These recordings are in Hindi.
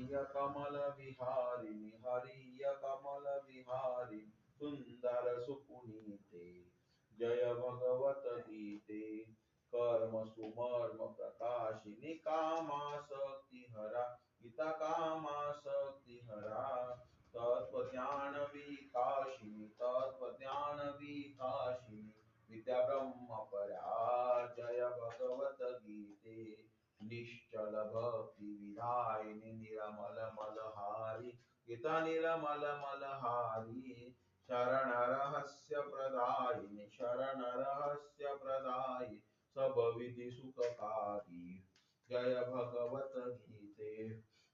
कमल विहारिणि हरिय कमल विहारिणि सुंदर सुपुनीते जय भगवत गीते कर्म सुमर्म प्रकाशिनी कामासक्ति हरा गीता कामासक्ति हरा तत्वज्ञान विकाशिनी तत्वज्ञान विकाशिनी विद्या ब्रह्म परा जय भगवत गीते निश्चल भक्ति विधायिनी निरमल मलहारी गीता निरमल मलहारी शरण रहस्य प्रदायिनी शरण रहस्य प्रदायिनी सब विधि सुखकारी जय भगवत गीते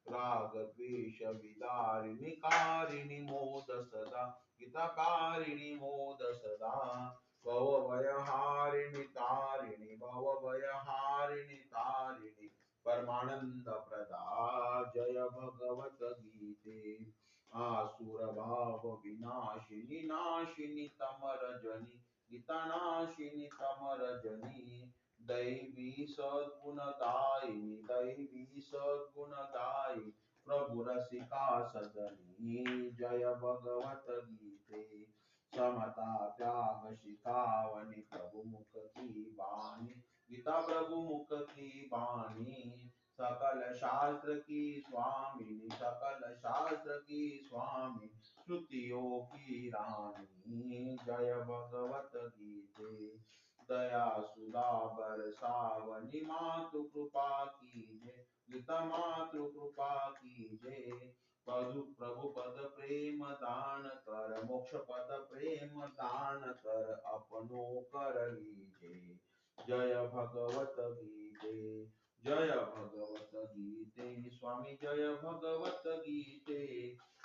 राग द्वेष विदारिणि कारिणि मोद सदा गीता कारिणि मोद सदा भव भयहारिणि तारिणि भव भयहारिणि तारिणि परमानंद प्रदा जय भगवत गीते आसुर भाव विनाशिनी नाशिनी तमर जनी गीता नाशिनी तमर जनी दैवी सद्गुणदायिनी दैवी सद्गुणदायिनी प्रभु रसिका सदनी जय भगवत गीते समता त्याग शिखावनी प्रभु मुख की बानी गीता प्रभु मुख की बानी सकल शास्त्र की स्वामिनी सकल शास्त्र की स्वामी श्रुतियों की रानी जय भगवत गीते दया सुधा बरसावनी मातु कृपा कीजे गीता मातु कृपा कीजे प्रभु प्रभु पद प्रेम दान कर मोक्ष पद प्रेम दान कर अपनो कर लीजे जय भगवत गीते जय भगवत गीते स्वामी जय भगवत गीते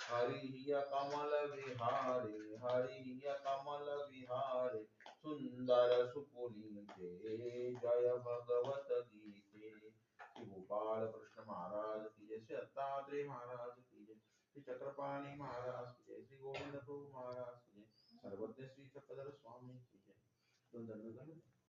हरिय कमल विहारे हरिय कमल विहारे सुंदर सुपुनीते जय भगवत गीते श्री गोपाल कृष्ण महाराज की जय श्री दत्तात्रेय महाराज की जय श्री चक्रपाणी महाराज की जय श्री गोविंद प्रभु महाराज की जय सर्वज्ञ श्री चक्रधर स्वामी की जय